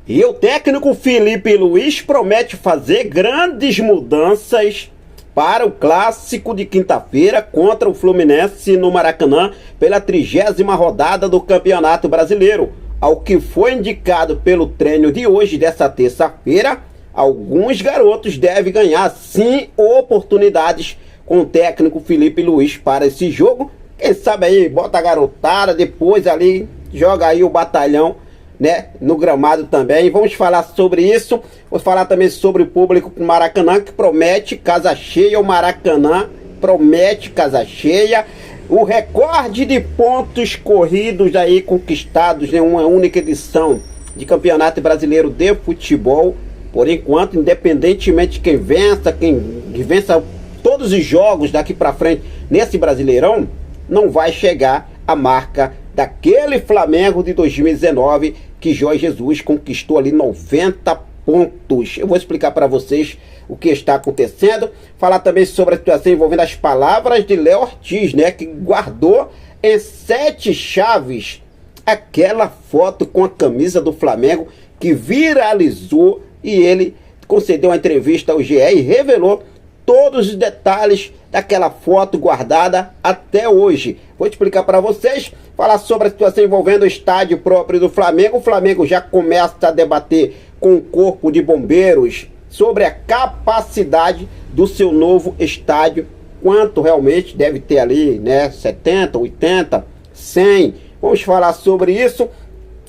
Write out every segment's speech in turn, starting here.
E o técnico Felipe Luiz promete fazer grandes mudanças para o clássico de quinta-feira contra o Fluminense no Maracanã pela 30ª rodada do Campeonato Brasileiro. Ao que foi indicado pelo treino de hoje, dessa terça-feira, alguns garotos devem ganhar sim oportunidades com o técnico Felipe Luiz para esse jogo. Quem sabe aí bota a garotada, depois ali joga aí o batalhão, né, no gramado também. Vamos falar sobre isso. Vou falar também sobre o público do Maracanã, que promete casa cheia. O Maracanã promete casa cheia. O recorde de pontos corridos aí conquistados em uma única edição de Campeonato Brasileiro de Futebol, por enquanto, independentemente de quem vença todos os jogos daqui para frente nesse Brasileirão, não vai chegar à marca daquele Flamengo de 2019 que Jorge Jesus conquistou ali 90 pontos. Eu vou explicar para vocês o que está acontecendo, falar também sobre a situação envolvendo as palavras de Léo Ortiz, né, que guardou em 7 chaves aquela foto com a camisa do Flamengo que viralizou, e ele concedeu uma entrevista ao GE e revelou todos os detalhes daquela foto guardada até hoje. Vou explicar para vocês, falar sobre a situação envolvendo o estádio próprio do Flamengo. O Flamengo já começa a debater com o Corpo de Bombeiros sobre a capacidade do seu novo estádio, quanto realmente deve ter ali, né, 70, 80, 100. Vamos falar sobre isso,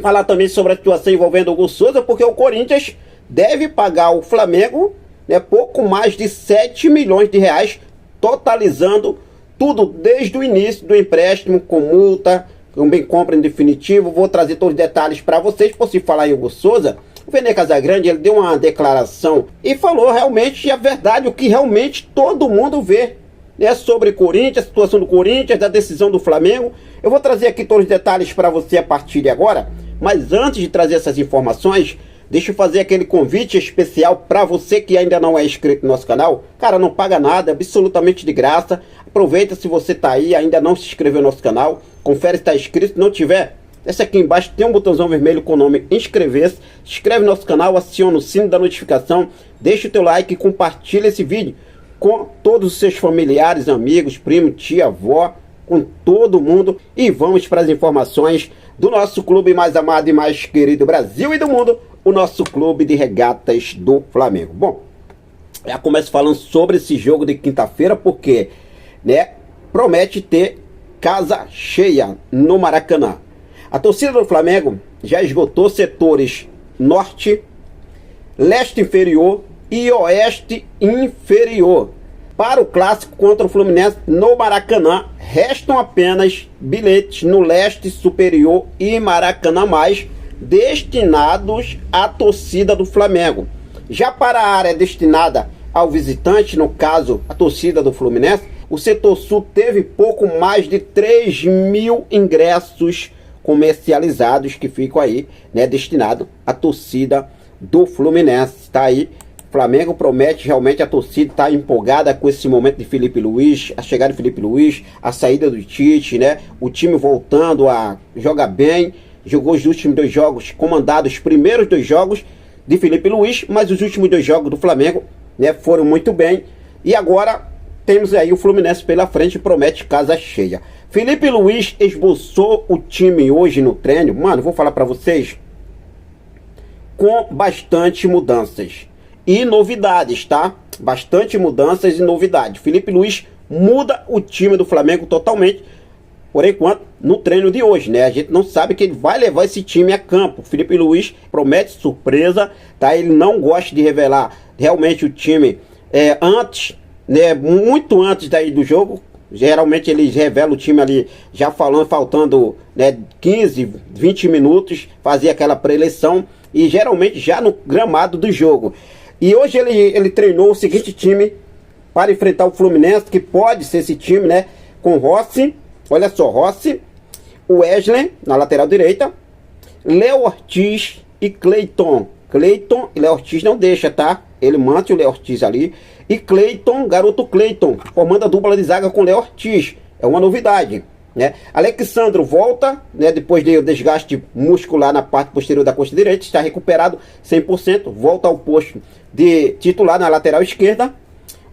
falar também sobre a situação envolvendo o Hugo Souza, porque o Corinthians deve pagar ao Flamengo, né, pouco mais de 7 milhões de reais, totalizando tudo desde o início do empréstimo, com multa, também compra em definitivo. Vou trazer todos os detalhes para vocês. Por se falar em Hugo Souza, o Vene Casagrande, ele deu uma declaração e falou realmente a verdade, o que realmente todo mundo vê, né, sobre Corinthians, a situação do Corinthians, da decisão do Flamengo. Eu vou trazer aqui todos os detalhes para você a partir de agora, mas antes de trazer essas informações, deixa eu fazer aquele convite especial para você que ainda não é inscrito no nosso canal. Cara, não paga nada, é absolutamente de graça. Aproveita, se você tá aí, ainda não se inscreveu no nosso canal, confere se está inscrito. Se não tiver, desce aqui embaixo, tem um botãozão vermelho com o nome inscrever-se. Se inscreve no nosso canal, aciona o sino da notificação, deixa o teu like e compartilha esse vídeo com todos os seus familiares, amigos, primo, tia, avó, com todo mundo. E vamos para as informações do nosso clube mais amado e mais querido do Brasil e do mundo, o nosso clube de regatas do Flamengo. Bom, já começo falando sobre esse jogo de quinta-feira, porque, né, promete ter casa cheia no Maracanã. A torcida do Flamengo já esgotou setores norte, leste inferior e oeste inferior. Para o clássico contra o Fluminense no Maracanã, restam apenas bilhetes no leste superior e Maracanã mais, destinados à torcida do Flamengo. Já para a área destinada ao visitante, no caso a torcida do Fluminense, o setor sul teve pouco mais de 3 mil ingressos comercializados que ficam aí, né, destinado à torcida do Fluminense. Tá aí, o Flamengo promete, realmente a torcida está empolgada com esse momento de Felipe Luiz, a chegada de Felipe Luiz, a saída do Tite, né, o time voltando a jogar bem. Jogou os últimos 2 jogos, comandado os primeiros 2 jogos de Felipe Luiz, mas os últimos 2 jogos do Flamengo, né, foram muito bem. E agora temos aí o Fluminense pela frente, promete casa cheia. Felipe Luiz esboçou o time hoje no treino, mano, vou falar para vocês, com bastante mudanças e novidades, tá? Bastante mudanças e novidades. Felipe Luiz muda o time do Flamengo totalmente, por enquanto, no treino de hoje, né? A gente não sabe que ele vai levar esse time a campo. Felipe Luiz promete surpresa, tá? Ele não gosta de revelar realmente o time antes, né? Muito antes daí do jogo. Geralmente eles revelam o time ali já faltando, né, 15, 20 minutos, fazia aquela pré-eleição e geralmente já no gramado do jogo. E hoje ele treinou o seguinte time para enfrentar o Fluminense, que pode ser esse time, né? Com Rossi, olha só, Rossi, Wesley na lateral direita, Léo Ortiz e Cleiton. Cleiton e Léo Ortiz não deixa, tá? Ele mantém o Léo Ortiz ali. E Cleiton, garoto Cleiton, formando a dupla de zaga com Léo Ortiz. É uma novidade. né? Alexandro volta, né, depois do desgaste muscular na parte posterior da coxa direita, está recuperado 100%, volta ao posto de titular na lateral esquerda.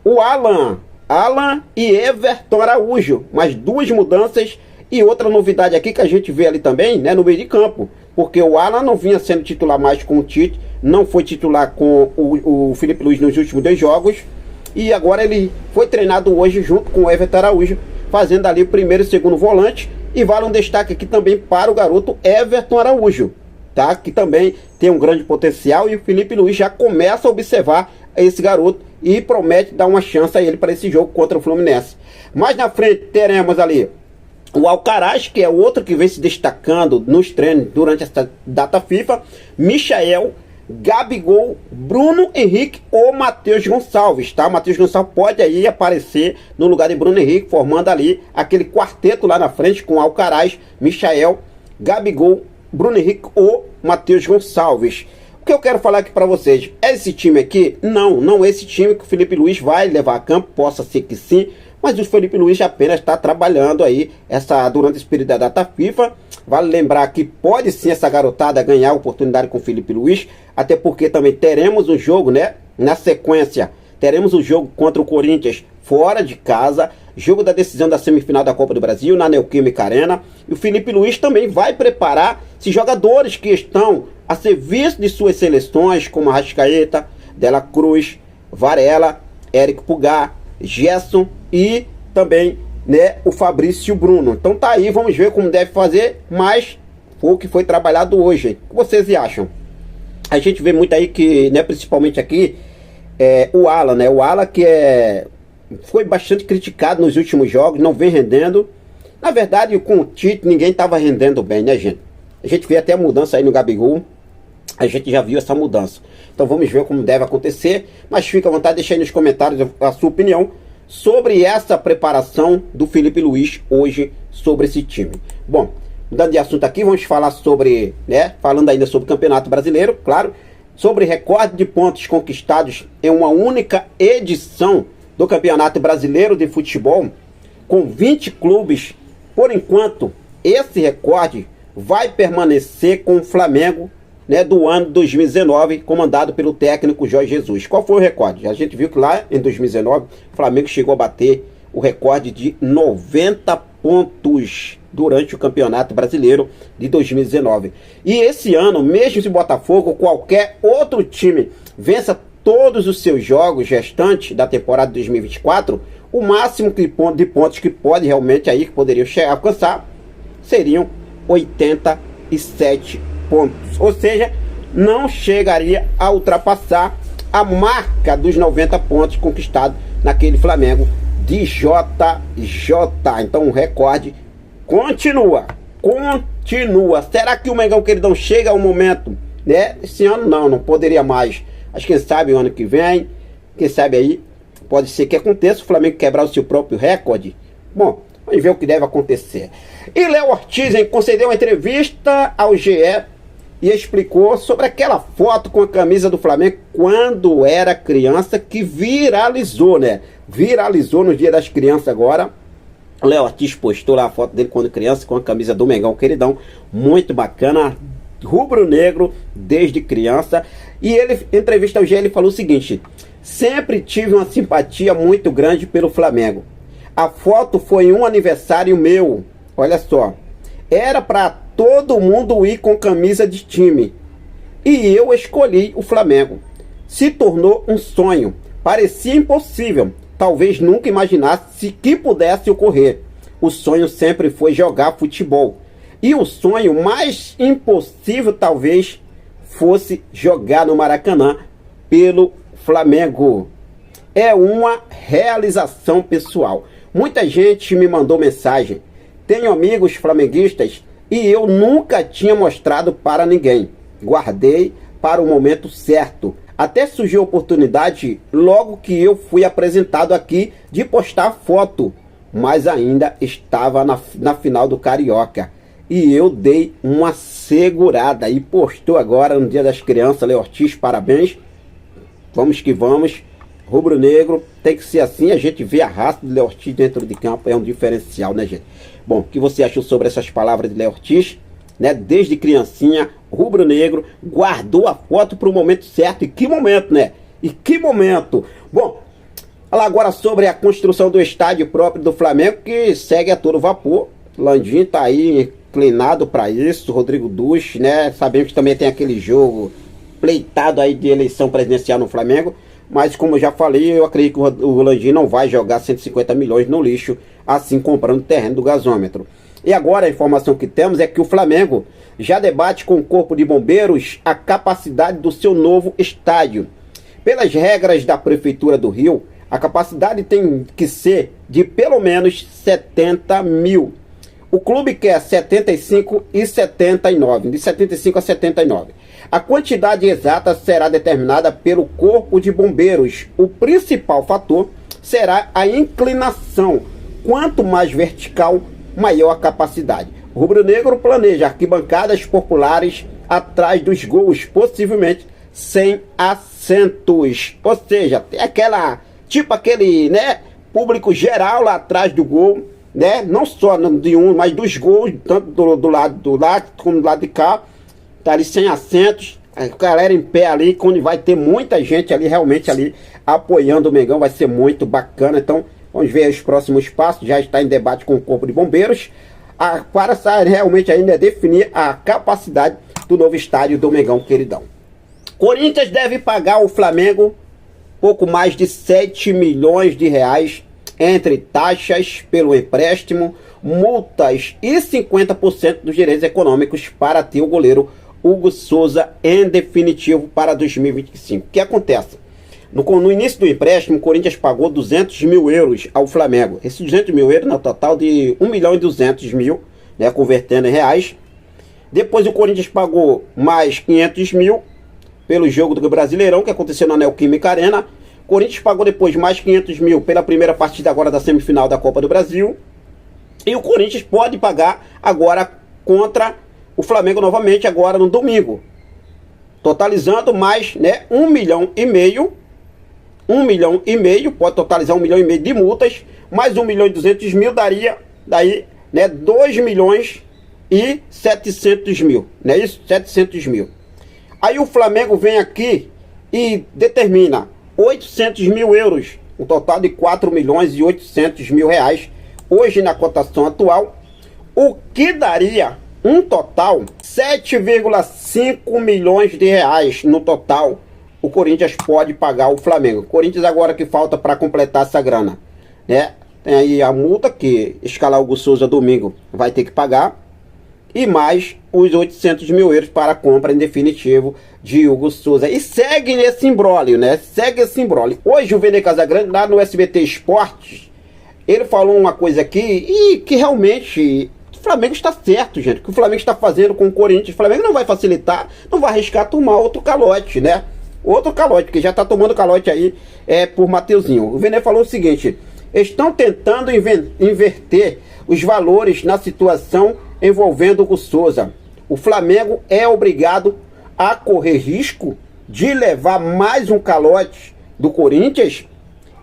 O Alan e Everton Araújo, mais duas mudanças e outra novidade aqui que a gente vê ali também, né, no meio de campo, porque o Alan não vinha sendo titular mais com o Tite, não foi titular com o Filipe Luís nos últimos 2 jogos, e agora ele foi treinado hoje junto com o Everton Araújo, fazendo ali o primeiro e segundo volante. E vale um destaque aqui também para o garoto Everton Araújo, tá? Que também tem um grande potencial, e o Filipe Luís já começa a observar esse garoto e promete dar uma chance a ele para esse jogo contra o Fluminense. Mais na frente teremos ali o Alcaraz, que é outro que vem se destacando nos treinos durante essa data FIFA, Michael, Gabigol, Bruno Henrique ou Matheus Gonçalves, tá? Matheus Gonçalves pode aí aparecer no lugar de Bruno Henrique, formando ali aquele quarteto lá na frente com Alcaraz, Michael, Gabigol, Bruno Henrique ou Matheus Gonçalves. O que eu quero falar aqui para vocês, esse time aqui, não esse time que o Filipe Luís vai levar a campo, possa ser que sim, mas o Filipe Luís apenas está trabalhando aí durante esse período da data FIFA. Vale lembrar que pode sim essa garotada ganhar a oportunidade com o Filipe Luís, até porque também teremos um jogo, né? Na sequência, teremos um jogo contra o Corinthians fora de casa, jogo da decisão da semifinal da Copa do Brasil, na Neoquímica Arena. E o Filipe Luís também vai preparar esses jogadores que estão a serviço de suas seleções, como Arrascaeta, Dela Cruz, Varela, Éric Pulgar, Gerson e também, né, o Fabrício Bruno. Então tá aí, vamos ver como deve fazer, mas foi o que foi trabalhado hoje. O que vocês acham? A gente vê muito aí que, né, principalmente aqui, o Alan, né, o Alan que foi bastante criticado nos últimos jogos, não vem rendendo. Na verdade, com o Tite, ninguém estava rendendo bem, né, gente? A gente vê até a mudança aí no Gabigol, a gente já viu essa mudança. Então vamos ver como deve acontecer, mas fica à vontade, deixa aí nos comentários a sua opinião sobre essa preparação do Filipe Luís hoje sobre esse time. Bom, mudando de assunto aqui, vamos falar sobre, né, falando ainda sobre o Campeonato Brasileiro, claro, sobre recorde de pontos conquistados em uma única edição do Campeonato Brasileiro de Futebol, com 20 clubes. Por enquanto, esse recorde vai permanecer com o Flamengo, né, do ano 2019, comandado pelo técnico Jorge Jesus. Qual foi o recorde? A gente viu que lá em 2019 o Flamengo chegou a bater o recorde de 90 pontos durante o Campeonato Brasileiro de 2019. E esse ano, mesmo se o Botafogo ou qualquer outro time vença todos os seus jogos restantes da temporada de 2024, o máximo de pontos que pode realmente aí, que poderiam alcançar, seriam 87 pontos. Ou seja, não chegaria a ultrapassar a marca dos 90 pontos conquistados naquele Flamengo de JJ. Então o recorde continua. Será que o Mengão Queridão chega ao momento, né? Esse ano não poderia mais. Mas quem sabe o ano que vem, quem sabe aí, pode ser que aconteça o Flamengo quebrar o seu próprio recorde. Bom, vamos ver o que deve acontecer. E Léo Ortiz concedeu uma entrevista ao GE e explicou sobre aquela foto com a camisa do Flamengo quando era criança, que viralizou, né? Viralizou no Dia das Crianças agora. O Léo Ortiz postou lá a foto dele quando criança com a camisa do Mengão Queridão. Muito bacana, rubro-negro desde criança. E ele, em entrevista ao GE, ele falou o seguinte: sempre tive uma simpatia muito grande pelo Flamengo. A foto foi um aniversário meu, olha só. Era para todo mundo ir com camisa de time. E eu escolhi o Flamengo. Se tornou um sonho. Parecia impossível. Talvez nunca imaginasse que pudesse ocorrer. O sonho sempre foi jogar futebol. E o sonho mais impossível talvez fosse jogar no Maracanã pelo Flamengo. É uma realização pessoal. Muita gente me mandou mensagem. Tenho amigos flamenguistas e eu nunca tinha mostrado para ninguém. Guardei para o momento certo. Até surgiu a oportunidade logo que eu fui apresentado aqui de postar foto. Mas ainda estava na final do Carioca. E eu dei uma segurada. E postou agora no Dia das Crianças, Léo Ortiz, parabéns. Vamos que vamos. rubro-negro tem que ser assim. A gente vê a raça de Léo Ortiz dentro de campo, é um diferencial, né, gente? Bom, o que você achou sobre essas palavras de Léo Ortiz? Né? Desde criancinha, rubro-negro, guardou a foto para o momento certo. E que momento, né? E que momento! Bom, falar agora sobre a construção do estádio próprio do Flamengo, que segue a todo vapor. Landim tá aí inclinado para isso, Rodrigo Duche, né? Sabemos que também tem aquele jogo pleitado aí de eleição presidencial no Flamengo, mas como eu já falei, eu acredito que o Landim não vai jogar 150 milhões no lixo, assim comprando terreno do gasômetro. E agora a informação que temos é que o Flamengo já debate com o Corpo de Bombeiros a capacidade do seu novo estádio. Pelas regras da Prefeitura do Rio, a capacidade tem que ser de pelo menos 70 mil. O clube quer 75 e 79, de 75 a 79. A quantidade exata será determinada pelo Corpo de Bombeiros. O principal fator será a inclinação. Quanto mais vertical, maior a capacidade. O rubro-negro planeja arquibancadas populares atrás dos gols, possivelmente sem assentos. Ou seja, tem aquela, tipo aquele, né, público geral lá atrás do gol, né? Não só de um, mas dos gols, tanto do lado como do lado de cá. Tá ali sem assentos, a galera em pé ali, quando vai ter muita gente ali, realmente ali, apoiando o Mengão, vai ser muito bacana. Então, vamos ver os próximos passos, já está em debate com o Corpo de Bombeiros, para realmente ainda definir a capacidade do novo estádio do Mengão queridão. Corinthians deve pagar ao Flamengo pouco mais de 7 milhões de reais, entre taxas pelo empréstimo, multas e 50% dos direitos econômicos para ter o goleiro Hugo Souza em definitivo para 2025. O que acontece? No início do empréstimo, o Corinthians pagou 200 mil euros ao Flamengo. Esses 200 mil euros no total de 1 milhão e 200 mil, né, convertendo em reais. Depois o Corinthians pagou mais 500 mil pelo jogo do Brasileirão, que aconteceu na Neoquímica Arena. O Corinthians pagou depois mais 500 mil pela primeira partida agora da semifinal da Copa do Brasil. E o Corinthians pode pagar agora contra o Flamengo novamente agora no domingo. Totalizando mais, né, 1 milhão e meio. 1 milhão e meio, pode totalizar 1 milhão e meio de multas. Mais 1 milhão e 200 mil daria, daí, né, 2 milhões e 700 mil. Não é isso? 700 mil. Aí o Flamengo vem aqui e determina 800 mil euros. Um total de 4 milhões e 800 mil reais. Hoje na cotação atual, o que daria um total 7,5 milhões de reais no total. O Corinthians pode pagar o Flamengo. O Corinthians agora que falta para completar essa grana, né? Tem aí a multa que escalar o Hugo Souza domingo vai ter que pagar. E mais os 800 mil euros para a compra em definitivo de Hugo Souza. E segue nesse imbróglio, né? Segue esse imbróglio. Hoje o Vene Casagrande, lá no SBT Esportes, ele falou uma coisa aqui e que realmente o Flamengo está certo, gente. O que o Flamengo está fazendo com o Corinthians, o Flamengo não vai facilitar, não vai arriscar tomar outro calote, né? Outro calote, porque já está tomando calote aí por Mateuzinho. O Vene falou o seguinte: estão tentando inverter os valores na situação envolvendo o Souza. O Flamengo é obrigado a correr risco de levar mais um calote do Corinthians?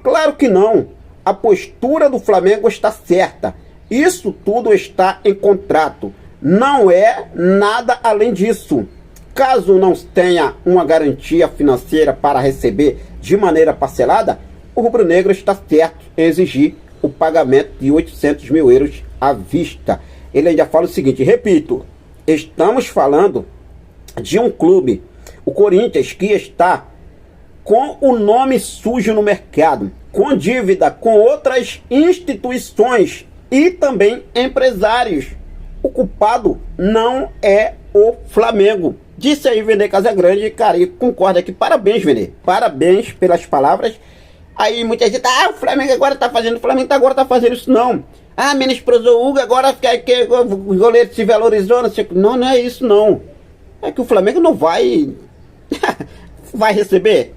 Claro que não. A postura do Flamengo está certa. Isso tudo está em contrato. Não é nada além disso. Caso não tenha uma garantia financeira para receber de maneira parcelada, o rubro-negro está certo em exigir o pagamento de 800 mil euros à vista. Ele ainda fala o seguinte, repito, estamos falando de um clube, o Corinthians, que está com o nome sujo no mercado, com dívida com outras instituições e também empresários. O culpado não é o Flamengo. Disse aí Vene Casagrande, cara, e concorda aqui. Parabéns, Vene. Parabéns pelas palavras. Aí muita gente, o Flamengo agora tá fazendo, o Flamengo agora tá fazendo isso, não. Menosprezou o Hugo, agora que o goleiro se valorizou, não sei. Não, não é isso, não. É que o Flamengo não vai vai receber.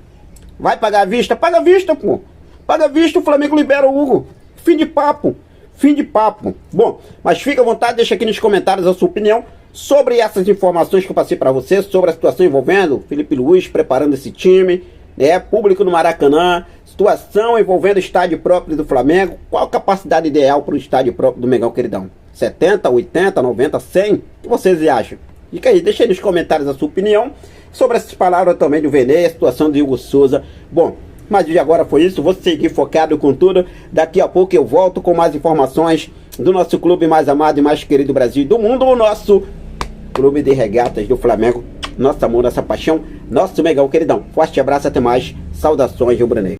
Vai pagar à vista? Paga à vista, pô. Paga à vista, o Flamengo libera o Hugo. Fim de papo. Fim de papo. Bom, mas fica à vontade, deixa aqui nos comentários a sua opinião sobre essas informações que eu passei para você, sobre a situação envolvendo Felipe Luiz preparando esse time, né, público no Maracanã, Situação envolvendo o estádio próprio do Flamengo. Qual a capacidade ideal para o estádio próprio do Mengão, queridão? 70, 80, 90, 100? O que vocês acham? Fica aí, deixa aí nos comentários a sua opinião sobre essas palavras também do Vene, a situação do Hugo Souza. Bom, mas de agora foi isso. Vou seguir focado com tudo. Daqui a pouco eu volto com mais informações do nosso clube mais amado e mais querido do Brasil e do mundo, o nosso Clube de Regatas do Flamengo. Nosso amor, nossa paixão, nosso Mengão, queridão. Forte abraço, até mais. Saudações, rubro-negro.